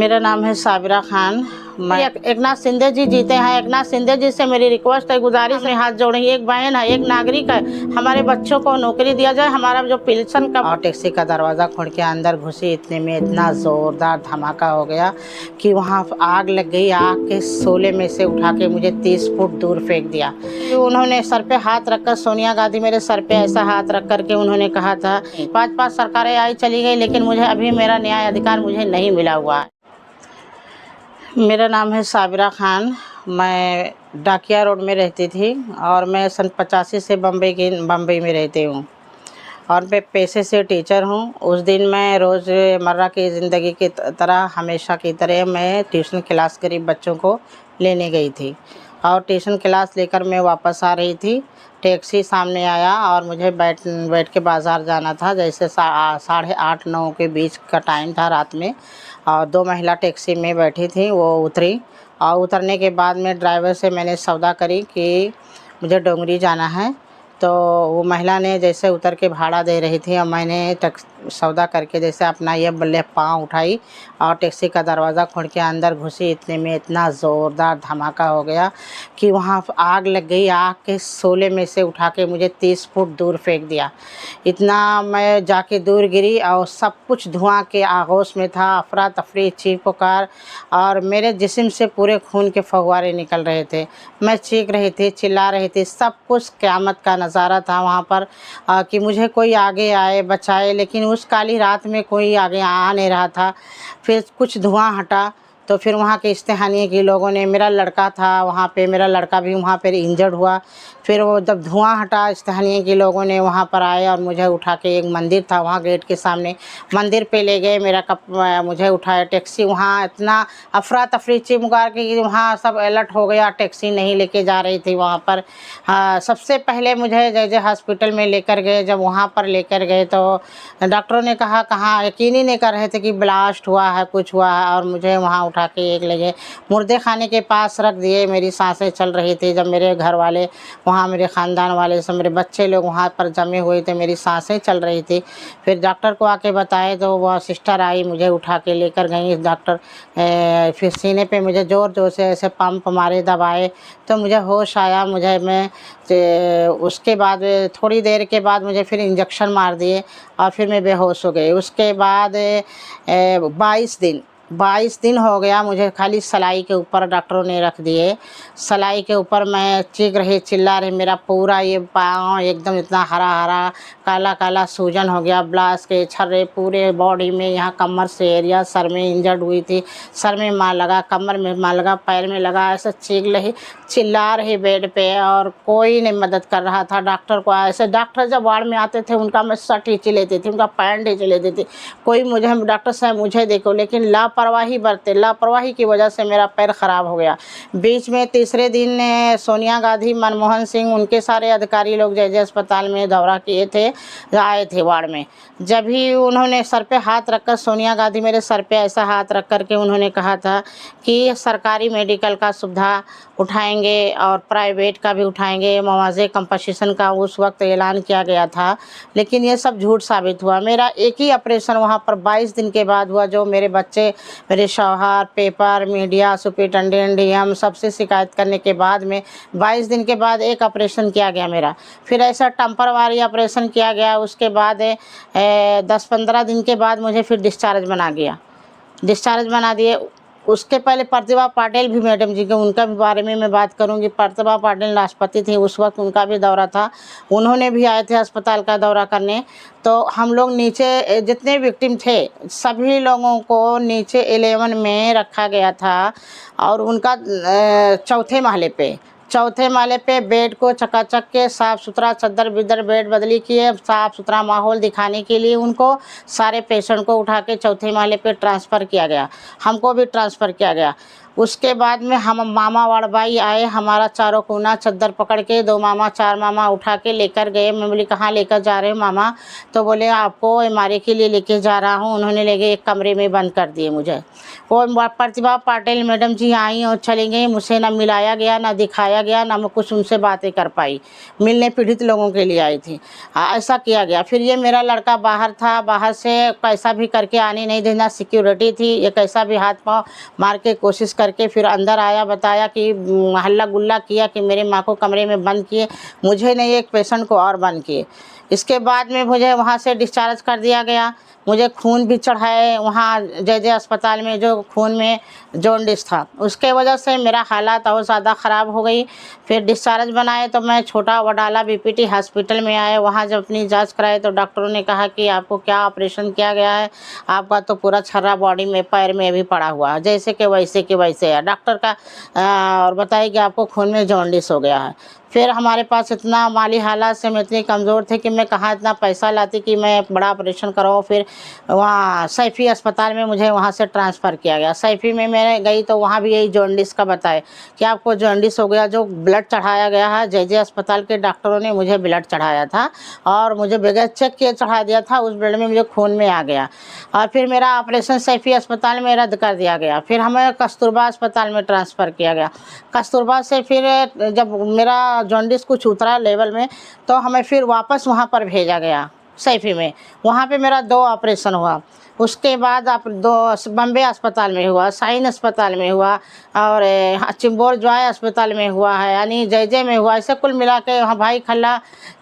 मेरा नाम है साबिरा खान। मैं एकनाथ शिंदे जी जीते हैं। एकनाथ शिंदे जी से मेरी रिक्वेस्ट है, गुजारिश में हाथ जोड़े। एक बहन है, एक नागरिक है, हमारे बच्चों को नौकरी दिया जाए। हमारा जो पेंशन का, और टैक्सी का दरवाज़ा खोल के अंदर घुसी, इतने में इतना ज़ोरदार धमाका हो गया कि वहाँ आग लग गई। आग के शोले में से उठा के मुझे 30 फुट दूर फेंक दिया। उन्होंने सर पे हाथ रखकर, सोनिया गांधी मेरे सर पे ऐसा हाथ रख कर के उन्होंने कहा था, 5 सरकारें आई चली गई, लेकिन मुझे अभी मेरा न्याय अधिकार मुझे नहीं मिला हुआ है। मेरा नाम है साबिरा खान। मैं डाकिया रोड में रहती थी और मैं सन 85 से बम्बई में रहती हूँ और मैं पेशे से टीचर हूँ। उस दिन मैं रोज़मर्रा की ज़िंदगी की तरह, हमेशा की तरह मैं ट्यूशन क्लास गरीब बच्चों को लेने गई थी और ट्यूशन क्लास लेकर मैं वापस आ रही थी। टैक्सी सामने आया और मुझे बैठ के बाज़ार जाना था। जैसे 8:30-9 के बीच का टाइम था रात में, और 2 महिला टैक्सी में बैठी थी। वो उतरी और उतरने के बाद में ड्राइवर से मैंने सौदा करी कि मुझे डोंगरी जाना है। तो वो महिला ने जैसे उतर के भाड़ा दे रही थी और मैंने सौदा करके जैसे अपना ये बल्ले पाँव उठाई और टैक्सी का दरवाज़ा खोल के अंदर घुसी। इतने में इतना ज़ोरदार धमाका हो गया कि वहाँ आग लग गई। आग के शोले में से उठा के मुझे 30 फुट दूर फेंक दिया। इतना मैं जाके दूर गिरी और सब कुछ धुआं के आगोश में था। अफरा तफरी, चीख पुकार, और मेरे जिस्म से पूरे खून के फव्वारे निकल रहे थे। मैं चीख रही थी, चिल्ला रही थी। सब कुछ क़यामत का नज़ारा था वहाँ पर कि मुझे कोई आगे आए, बचाए, लेकिन उस काली रात में कोई आगे आ नहीं रहा था। फिर कुछ धुआं हटा तो फिर वहाँ के स्थानीय के लोगों ने, मेरा लड़का था वहाँ पे, मेरा लड़का भी वहाँ पर इंजर्ड हुआ। फिर वो जब धुआं हटा, स्थानीय के लोगों ने वहाँ पर आए और मुझे उठा के, एक मंदिर था वहाँ गेट के सामने, मंदिर पे ले गए। मुझे उठाया टैक्सी। वहाँ इतना अफरा तफरी चिमगार के वहाँ सब अलर्ट हो गया। टैक्सी नहीं लेके जा रही थी वहाँ पर। सबसे पहले मुझे जैसे हॉस्पिटल में लेकर गए। जब वहाँ पर लेकर गए तो डॉक्टरों ने कहा, कहाँ, यकीन ही नहीं कर रहे थे कि ब्लास्ट हुआ है, कुछ हुआ है। और मुझे वहाँ उठा के एक ले गए, मुर्दे खाने के पास रख दिए। मेरी सांसें चल रही थी। जब मेरे घर वाले वहाँ, मेरे ख़ानदान वाले सब, मेरे बच्चे लोग वहाँ पर जमे हुए थे, मेरी सांसें चल रही थी। फिर डॉक्टर को आके बताए तो वह सिस्टर आई, मुझे उठा के लेकर गई डॉक्टर। फिर सीने पे मुझे ज़ोर ज़ोर से ऐसे पंप मारे, दबाए, तो मुझे होश आया। उसके बाद थोड़ी देर के बाद मुझे फिर इंजेक्शन मार दिए और फिर मैं बेहोश हो गई। उसके बाद 22 दिन हो गया मुझे खाली सलाई के ऊपर डॉक्टरों ने रख दिए। सलाई के ऊपर मैं चीख रही, चिल्ला रही। मेरा पूरा ये पाँव एकदम इतना हरा हरा, काला काला सूजन हो गया। ब्लास्ट के छर्रे पूरे बॉडी में, यहाँ कमर से एरिया, सर में इंजर्ड हुई थी। सर में मार लगा, कमर में मार लगा, पैर में लगा। ऐसे चीख रही, चिल्ला रही बेड पे, और कोई नहीं मदद कर रहा था। डॉक्टर को ऐसे, डॉक्टर जब वार्ड में आते थे उनका मैं शर्ट खींच लेती थी, उनका पैंट खींच लेती थी। कोई मुझे, डॉक्टर साहब मुझे देखो, लेकिन लापरवाही बरते। लापरवाही की वजह से मेरा पैर ख़राब हो गया। बीच में तीसरे दिन सोनिया गांधी, मनमोहन सिंह, उनके सारे अधिकारी लोग जय अस्पताल में दौरा किए थे, आए थे वार्ड में। जब भी उन्होंने सर पे हाथ रखकर, सोनिया गांधी मेरे सर पे ऐसा हाथ रख कर के उन्होंने कहा था कि सरकारी मेडिकल का सुविधा उठाएंगे और प्राइवेट का भी उठाएंगे। मुआवजे कंपनसेशन का उस वक्त ऐलान किया गया था, लेकिन ये सब झूठ साबित हुआ। मेरा एक ही ऑपरेशन वहाँ पर 22 दिन के बाद हुआ, जो मेरे बच्चे, मेरे शौहर, पेपर, मीडिया, सुपरिटेंडेंट, डीएम सबसे शिकायत करने के बाद में 22 दिन के बाद एक ऑपरेशन किया गया मेरा। फिर ऐसा टेम्परवारी ऑपरेशन किया गया। उसके बाद 10-15 दिन के बाद मुझे फिर डिस्चार्ज बना दिए। उसके पहले प्रतिभा पाटिल भी, मैडम जी के, उनका भी बारे में मैं बात करूंगी। प्रतिभा पाटिल राष्ट्रपति थी उस वक्त, उनका भी दौरा था। उन्होंने भी आए थे अस्पताल का दौरा करने। तो हम लोग नीचे जितने विक्टिम थे, सभी लोगों को नीचे 11 में रखा गया था। और उनका चौथे माले पे बेड को चकाचक के साफ़ सुथरा, चद्दर बिद्दर बेड बदली किए, साफ़ सुथरा माहौल दिखाने के लिए उनको, सारे पेशेंट को उठा के चौथे माले पे ट्रांसफ़र किया गया। हमको भी ट्रांसफ़र किया गया। उसके बाद में हम मामा वाड़बाई आए, हमारा चारों कोना चद्दर पकड़ के 2 मामा 4 मामा उठा के लेकर गए। मैं बोली कहाँ लेकर जा रहे हो मामा? तो बोले आपको एमआरआई के लिए लेके जा रहा हूँ। उन्होंने लेके एक कमरे में बंद कर दिए मुझे। वो प्रतिभा पाटिल मैडम जी आई और चली गई, मुझसे ना मिलाया गया, ना दिखाया गया, ना मैं कुछ उनसे बातें कर पाई। मिलने पीड़ित लोगों के लिए आई थी, ऐसा किया गया। फिर ये मेरा लड़का बाहर था, बाहर से पैसा भी करके आने नहीं देना, सिक्योरिटी थी, ये कैसा भी हाथ पाँव मार के कोशिश करके फिर अंदर आया, बताया कि हल्ला गुल्ला किया कि मेरे माँ को कमरे में बंद किए, मुझे नहीं एक पेशेंट को और बंद किए। इसके बाद में मुझे वहाँ से डिस्चार्ज कर दिया गया। मुझे खून भी चढ़ाए वहाँ जय अस्पताल में, जो खून में जॉन्डिस था, उसके वजह से मेरा हालात और ज़्यादा ख़राब हो गई। फिर डिस्चार्ज बनाए तो मैं छोटा वडाला बीपीटी हॉस्पिटल में आए। वहाँ जब अपनी जांच कराए तो डॉक्टरों ने कहा कि आपको क्या ऑपरेशन किया गया है, आपका तो पूरा छर्रा बॉडी में पैर में भी पड़ा हुआ है, जैसे कि वैसे है डॉक्टर का। और बताइए कि आपको खून में जॉन्डिस हो गया है। फिर हमारे पास इतना माली हालात से मैं इतनी कमज़ोर थी कि मैं कहाँ इतना पैसा लाती कि मैं बड़ा ऑपरेशन कराऊँ। फिर वहाँ सैफी अस्पताल में मुझे वहाँ से ट्रांसफ़र किया गया। सैफी में मैं गई तो वहाँ भी यही जॉन्डिस का बताए कि आपको जॉन्डिस हो गया। जो ब्लड चढ़ाया गया है, जय अस्पताल के डॉक्टरों ने मुझे ब्लड चढ़ाया था और मुझे बगैर चेक किए चढ़ा दिया था। उस ब्लड में मुझे खून में आ गया और फिर मेरा ऑपरेशन सैफी अस्पताल में रद्द कर दिया गया। फिर हमें कस्तूरबा अस्पताल में ट्रांसफ़र किया गया। कस्तूरबा से फिर जब मेरा जॉन्डिस कुछ उतरा लेवल में तो हमें फिर वापस वहाँ पर भेजा गया सैफी में। वहाँ पे मेरा 2 ऑपरेशन हुआ। उसके बाद आप 2 बम्बे अस्पताल में हुआ, साइन अस्पताल में हुआ और चिंबोर जॉय अस्पताल में हुआ है, यानी जय में हुआ। ऐसे कुल मिला के वहाँ भाई खल्ला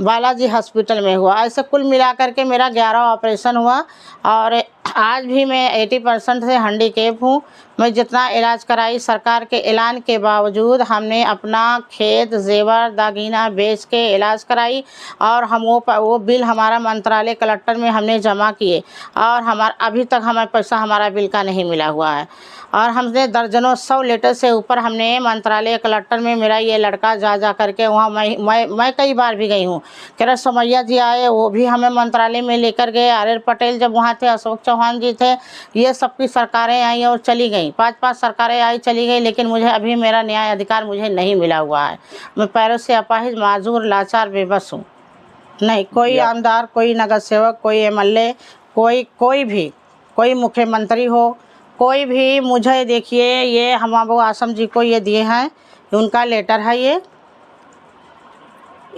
बालाजी हॉस्पिटल में हुआ। ऐसे कुल मिला करके मेरा 11 ऑपरेशन हुआ और आज भी मैं 80% से हैंडीकैप हूँ। मैं जितना इलाज कराई, सरकार के ऐलान के बावजूद हमने अपना खेत जेवर दागीना बेच के इलाज कराई और हम वो बिल हमारा मंत्रालय कलेक्टर में हमने जमा किए और हमारा अभी तक हमें पैसा हमारा बिल का नहीं मिला हुआ है। और हमने दर्जनों 100 लेटर से ऊपर हमने मंत्रालय कलेक्टर में, मेरा ये लड़का जा करके वहाँ मैं कई बार भी गई हूँ। केरल सोमैया जी आए, वो भी हमें मंत्रालय में लेकर गए। आर पटेल जब वहाँ थे, अशोक चौहान जी थे, ये सबकी सरकारें आई और चली गई। 5-5 सरकारें आई चली गई, लेकिन मुझे अभी मेरा न्याय अधिकार मुझे नहीं मिला हुआ है। मैं पैरों से अपाहिज, माजूर, लाचार, बेबस हूँ। नहीं कोई आमदार, कोई नगर सेवक, कोई एमएलए, कोई भी, कोई मुख्यमंत्री हो, कोई भी मुझे देखिए, ये हम अबू आसम जी को ये दिए हैं, उनका लेटर है। ये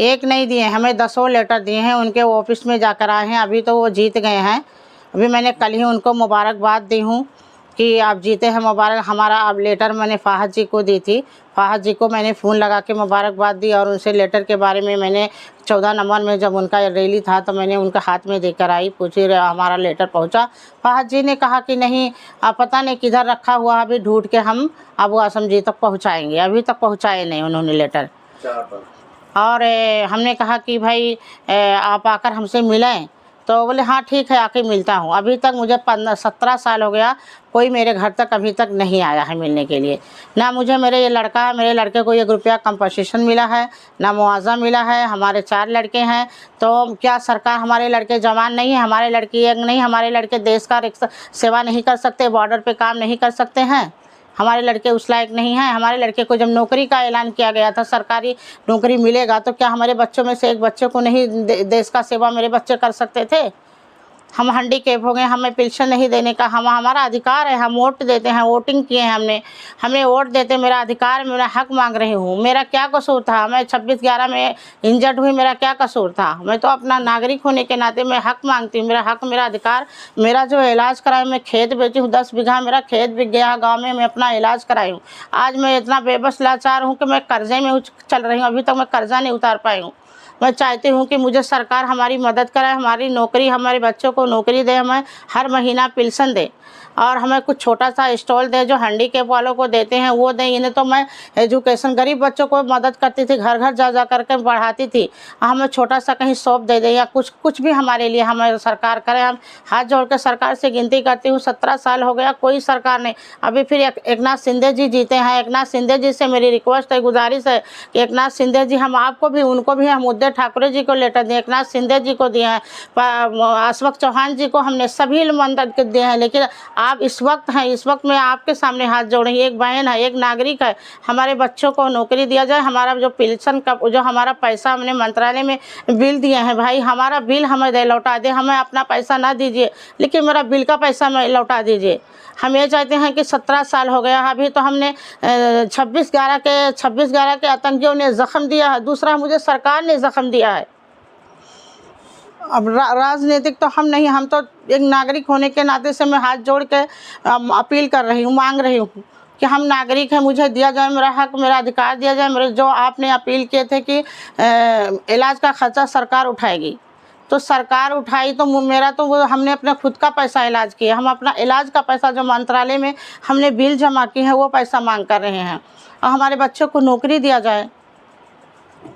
एक नहीं दिए, हमें 10 लेटर दिए हैं। उनके ऑफिस में जाकर आए हैं, अभी तो वो जीत गए हैं। अभी मैंने कल ही उनको मुबारकबाद दी हूँ कि आप जीते हैं, मुबारक। हमारा अब लेटर मैंने फाहद जी को दी थी, फाहद जी को मैंने फ़ोन लगा के मुबारकबाद दी और उनसे लेटर के बारे में मैंने 14 नंबर में जब उनका रैली था तो मैंने उनका हाथ में देकर आई, पूछी हमारा लेटर पहुंचा। फाहद जी ने कहा कि नहीं, पता नहीं किधर रखा हुआ, अभी ढूंढ के हम अबू आसम जी तक पहुँचाएँगे। अभी तक पहुँचाए नहीं उन्होंने लेटर। और हमने कहा कि भाई आप आकर हमसे मिलें, तो बोले हाँ ठीक है, आके मिलता हूँ। अभी तक मुझे 17 साल हो गया, कोई मेरे घर तक अभी तक नहीं आया है मिलने के लिए। ना मुझे मेरे लड़के को 1 रुपया कंपनसेशन मिला है, ना मुआवजा मिला है। हमारे 4 लड़के हैं, तो क्या सरकार, हमारे लड़के जवान नहीं है, हमारे लड़की एक नहीं, हमारे लड़के देश का सेवा नहीं कर सकते, बॉर्डर पे काम नहीं कर सकते हैं, हमारे लड़के उस लायक नहीं हैं। हमारे लड़के को जब नौकरी का ऐलान किया गया था, सरकारी नौकरी मिलेगा, तो क्या हमारे बच्चों में से एक बच्चे को नहीं देश का सेवा मेरे बच्चे कर सकते थे? हम हैंडीकैप हो गए, हमें पेंशन नहीं देने का हमारा अधिकार है। हम वोट देते हैं, वोटिंग किए हैं हमने वोट देते, मेरा अधिकार, मेरा हक मांग रही हूँ। मेरा क्या कसूर था? मैं 26/11 में इंजर्ड हुई, मेरा क्या कसूर था? मैं तो अपना नागरिक होने के नाते मैं हक मांगती हूँ, मेरा हक, मेरा अधिकार। मेरा जो इलाज कराया, मैं खेत बेची हूँ, 10 बीघा मेरा खेत बिक गया गाँव में, मैं अपना इलाज कराई हूँ। आज मैं इतना बेबस लाचार हूँ कि मैं कर्जे में चल रही हूँ, अभी तक मैं कर्जा नहीं उतार पाई हूँ। मैं चाहती हूँ कि मुझे सरकार हमारी मदद करे, हमारी नौकरी, हमारे बच्चों को नौकरी दे, हमें हर महीना पेंशन दे और हमें कुछ छोटा सा स्टॉल दे, जो हैंडीकैप वालों को देते हैं वो दें। इन्हें तो मैं एजुकेशन, गरीब बच्चों को मदद करती थी, घर घर जा करके पढ़ाती थी। हमें छोटा सा कहीं शॉप दे दे या कुछ भी हमारे लिए हमारी सरकार करे। हम हाथ जोड़ के सरकार से गिनती करती हूँ, 17 साल हो गया, कोई सरकार नहीं। अभी फिर एकनाथ शिंदे जी जीते हैं। एकनाथ शिंदे जी से मेरी रिक्वेस्ट है, गुजारिश है कि एकनाथ शिंदे जी, हम आपको भी, उनको भी हम मुद्दे उदय ठाकरे जी को लेटर दिए, एकनाथ शिंदे जी को दिए हैं, अशोक चौहान जी को हमने सभी मदद के दिए हैं। लेकिन आप इस वक्त हैं, इस वक्त मैं आपके सामने हाथ जोड़ रही हूँ। एक बहन है, एक नागरिक है, हमारे बच्चों को नौकरी दिया जाए। हमारा जो पेंशन का जो हमारा पैसा हमने मंत्रालय में बिल दिए हैं भाई, हमारा बिल हमें दे लौटा दे। हमें अपना पैसा ना दीजिए, लेकिन मेरा बिल का पैसा मैं लौटा दीजिए। हम ये चाहते हैं कि 17 साल हो गया, अभी तो हमने 26/11 के आतंकियों ने ज़ख्म दिया है, दूसरा मुझे सरकार ने ज़ख्म दिया है। अब राजनीतिक तो हम नहीं, हम तो एक नागरिक होने के नाते से मैं हाथ जोड़ के अपील कर रही हूँ, मांग रही हूँ कि हम नागरिक हैं, मुझे दिया जाए मेरा हक, मेरा अधिकार दिया जाए। मेरे जो आपने अपील किए थे कि इलाज का खर्चा सरकार उठाएगी, तो सरकार उठाई तो मेरा तो वो हमने अपने खुद का पैसा इलाज किया। हम अपना इलाज का पैसा जो मंत्रालय में हमने बिल जमा की है वो पैसा मांग कर रहे हैं, और हमारे बच्चों को नौकरी दिया जाए।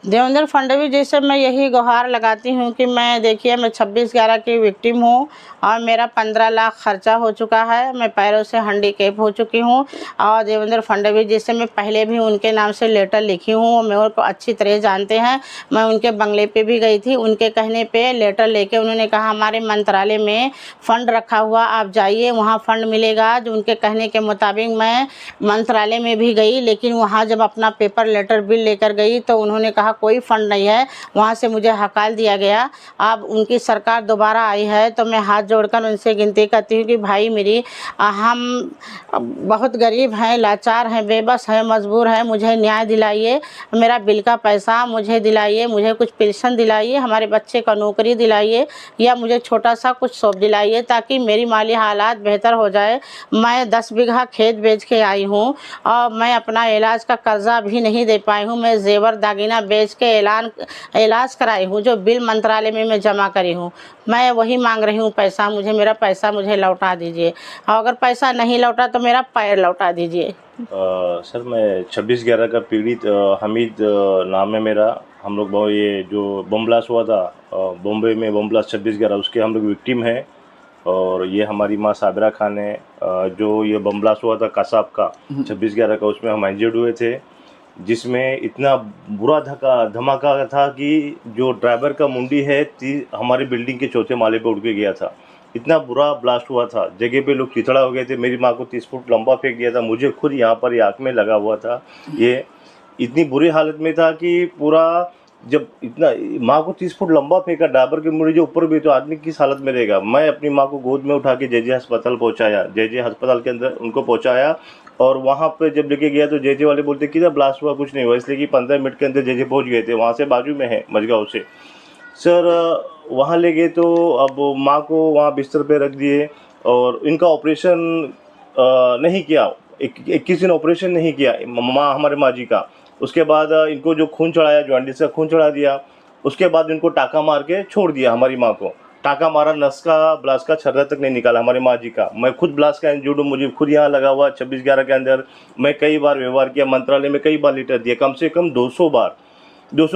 देवेंद्र फडणवीस जी से मैं यही गुहार लगाती हूँ कि मैं देखिए, मैं 26/11 की विक्टिम हूँ और मेरा 15 लाख खर्चा हो चुका है। मैं पैरों से हैंडीकैप हो चुकी हूँ, और देवेंद्र फडणवीस जी से मैं पहले भी उनके नाम से लेटर लिखी हूँ, मैं उनको अच्छी तरह जानते हैं। मैं उनके बंगले पे भी गई थी, उनके कहने पे लेटर लेके उन्होंने कहा हमारे मंत्रालय में फ़ंड रखा हुआ, आप जाइए वहाँ फ़ंड मिलेगा। जो उनके कहने के मुताबिक मैं मंत्रालय में भी गई, लेकिन वहाँ जब अपना पेपर लेटर बिल लेकर गई तो उन्होंने कहा कोई फ़ंड नहीं है, वहाँ से मुझे हकाल दिया गया। अब उनकी सरकार दोबारा आई है तो मैं हाथ जोड़कर उनसे विनती करती हूँ कि भाई मेरी हम बहुत गरीब हैं, लाचार हैं, बेबस हैं, मजबूर हैं, मुझे न्याय दिलाइए, मेरा बिल का पैसा मुझे दिलाइए, मुझे कुछ पेंशन दिलाइए, हमारे बच्चे का नौकरी दिलाइए, या मुझे छोटा सा कुछ सौंप दिलाइए ताकि मेरी माली हालात बेहतर हो जाए। मैं 10 बीघा खेत बेच के आई हूँ और मैं अपना इलाज का कर्जा भी नहीं दे पाई हूँ। मैं जेवर दागिना बेच के इलाज कराई हूँ, जो बिल मंत्रालय में मैं जमा करी हूँ। मैं वही मांग रही हूँ पैसा, मेरा पैसा मुझे लौटा दीजिए, और अगर पैसा नहीं लौटा तो मेरा पैर लौटा दीजिए। सर मैं 26/11 का पीड़ित हमीद नाम है मेरा। हम लोग बहुत ये जो बम ब्लास्ट हुआ था बॉम्बे में, बम ब्लास्ट 26/11, उसके हम लोग विक्टिम हैं। और ये हमारी माँ साबिरा खान है। जो ये बम ब्लास्ट हुआ था कसाब का 26/11 का, उसमें हम इंजर्ड हुए थे, जिसमें इतना बुरा धमाका था कि जो ड्राइवर का मुंडी है हमारी बिल्डिंग के 4थे माले पे उड़ के गया था। इतना बुरा ब्लास्ट हुआ था, जगह पे लोग चिथड़ा हो गए थे। मेरी माँ को 30 फुट लंबा फेंक दिया था, मुझे खुद यहाँ पर आँख में लगा हुआ था। ये इतनी बुरी हालत में था कि पूरा, जब इतना माँ को 30 फुट लंबा फेंका, ड्राइवर के मुंडी जो ऊपर भी, तो आदमी किस हालत में रहेगा। मैं अपनी माँ को गोद में उठा के जे अस्पताल पहुँचाया, जे अस्पताल के अंदर उनको पहुँचाया। और वहाँ पे जब लेके गया तो जे वाले बोलते कि ब्लास्ट हुआ, कुछ नहीं हुआ, इसलिए कि 15 मिनट के अंदर जे पहुँच गए थे। वहाँ से बाजू में है मझगाँव से। सर वहाँ ले गए तो अब माँ को वहाँ बिस्तर पे रख दिए और इनका ऑपरेशन नहीं किया, 21 दिन ऑपरेशन नहीं किया हमारे माँ जी का। उसके बाद इनको जो खून चढ़ाया, जॉन्डिस का खून चढ़ा दिया। उसके बाद इनको टाका मार के छोड़ दिया हमारी माँ को। टाका मारा, नस का ब्लास्ट का छर्रा तक नहीं निकाला हमारी माँ जी का। मैं खुद ब्लास्ट का इंजर्ड हूँ, मुझे खुद यहाँ लगा हुआ 26/11 के अंदर। मैं कई बार व्यवहार किया, मंत्रालय में कई बार लेटर दिया, कम से कम 200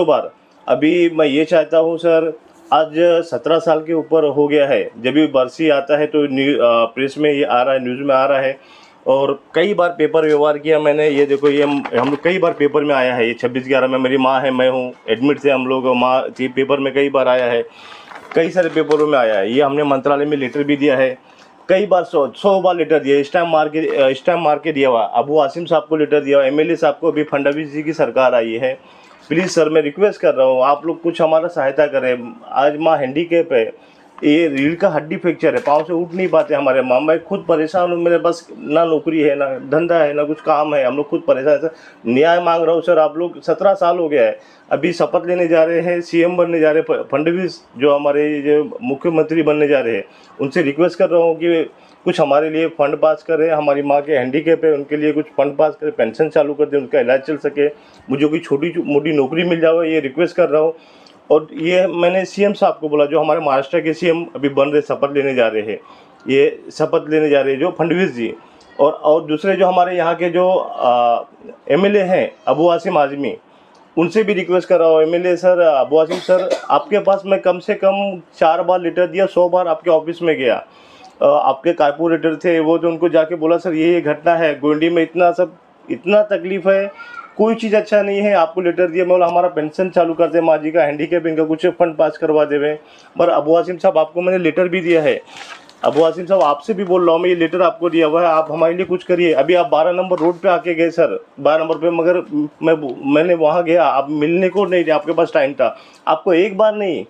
बार। अभी मैं ये चाहता हूँ सर, आज 17 साल के ऊपर हो गया है, जब भी बरसी आता है तो प्रेस में ये आ रहा है, न्यूज़ में आ रहा है। और कई बार पेपर व्यवहार किया मैंने। ये देखो, ये हम लोग कई बार पेपर में आया है। ये 26/11 में मेरी माँ है, मैं हूँ, एडमिट थे हम लोग, माँ थी, पेपर में कई बार आया है, कई सारे पेपरों में आया है। ये हमने मंत्रालय में लेटर भी दिया है, कई बार 100 बार लेटर दिया, स्टैम्प मार के दिया हुआ। अबू आसिम साहब को लेटर दिया हुआ, MLA साहब को। अभी फडणवीस जी की सरकार आई है। प्लीज़ सर, मैं रिक्वेस्ट कर रहा हूँ, आप लोग कुछ हमारा सहायता करें। आज माँ हैंडीकैप है, ये रीढ़ का हड्डी फ्रैक्चर है, पाँव से उठ नहीं पाते हमारे माँ। मैं खुद परेशान हूँ, मेरे पास ना नौकरी है, ना धंधा है, ना कुछ काम है। हम लोग खुद परेशान है। न्याय मांग रहा हूँ सर, आप लोग। 17 साल हो गया है। अभी शपथ लेने जा रहे हैं, CM बनने जा रहे हैं फडणवीस, जो हमारे जो मुख्यमंत्री बनने जा रहे हैं। उनसे रिक्वेस्ट कर रहा हूँ कि कुछ हमारे लिए फ़ंड पास करें। हमारी माँ के हैंडीकैप है, उनके लिए कुछ फ़ंड पास करें, पेंशन चालू कर दें, उनका इलाज चल सके, मुझे कोई छोटी मोटी नौकरी मिल जाए, ये रिक्वेस्ट कर रहा हूँ। और ये मैंने CM साहब को बोला, जो हमारे महाराष्ट्र के CM अभी बन रहे, शपथ लेने जा रहे हैं, ये शपथ लेने जा रहे हैं जो फडणवीस जी। और दूसरे जो हमारे यहाँ के जो MLA हैं, अबू आसिम आज़मी, उनसे भी रिक्वेस्ट कर रहा हूँ। MLA sir, Abu Asim sir, आपके पास मैं कम से कम 4 बार लेटर दिया, 100 बार आपके ऑफिस में गया। आपके कारपोरेटर थे वो, तो उनको जाके बोला सर ये घटना है, गोंडी में इतना तकलीफ है, कोई चीज़ अच्छा नहीं है। आपको लेटर दिया मैं बोला हमारा पेंशन चालू कर दे, माँ जी का हैंडीकैप इनका कुछ फंड पास करवा देवे। पर अबू आसिम साहब आपको मैंने लेटर भी दिया है, अबू आसिम साहब आपसे भी बोल रहा हूँ मैं, ये लेटर आपको दिया हुआ है, आप हमारे लिए कुछ करिए। अभी आप 12 नंबर रोड पे आके गए सर, 12 नंबर पे, मगर मैंने वहाँ गया, आप मिलने को नहीं थे, आपके पास टाइम था। आपको एक बार नहीं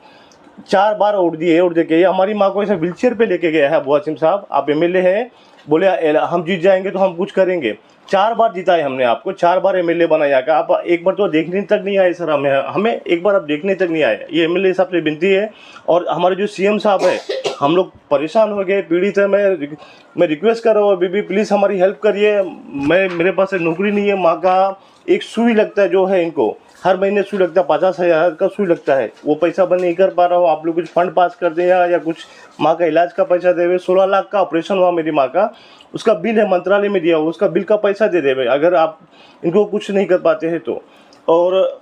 4 बार उड़ दे के हमारी माँ को ऐसा व्हीलचेयर पे लेके गया है अबू आसिम साहब। आप एमएलए हैं, बोले हम जीत जाएंगे तो हम कुछ करेंगे। 4 बार जिताए हमने आपको, 4 बार एमएलए बनाया का, आप एक बार तो देखने तक नहीं आए सर। हमें एक बार आप देखने तक नहीं आए। ये एमएलए साहब से विनती है। और हमारे जो सीएम साहब है, हम लोग परेशान हो गए, पीड़ित है। मैं रिक्वेस्ट कर रहा हूँ अभी प्लीज़ हमारी हेल्प करिए। मेरे पास नौकरी नहीं है, माँ का एक सुई लगता है जो है, इनको हर महीने सुई लगता है, 50,000 का सुई लगता है, वो पैसा बंद नहीं कर पा रहा हूँ। आप लोग कुछ फंड पास कर दें या कुछ माँ का इलाज का पैसा देवे। 16 लाख का ऑपरेशन हुआ मेरी माँ का, उसका बिल है, मंत्रालय में दिया हुआ, उसका बिल का पैसा दे देवे अगर आप इनको कुछ नहीं कर पाते हैं तो। और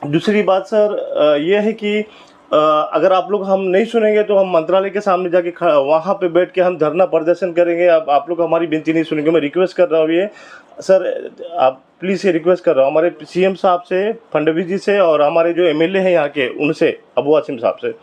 दूसरी बात सर ये है कि अगर आप लोग हम नहीं सुनेंगे तो हम मंत्रालय के सामने जाके वहाँ पे बैठ के हम धरना प्रदर्शन करेंगे। आप लोग हमारी विनती नहीं सुनेंगे। मैं रिक्वेस्ट कर रहा हूँ ये सर, आप प्लीज़ ये रिक्वेस्ट कर रहा हूँ हमारे सीएम साहब से, फडणवीस जी से, और हमारे जो एमएलए हैं यहाँ के, उनसे, अबू आसिम साहब से।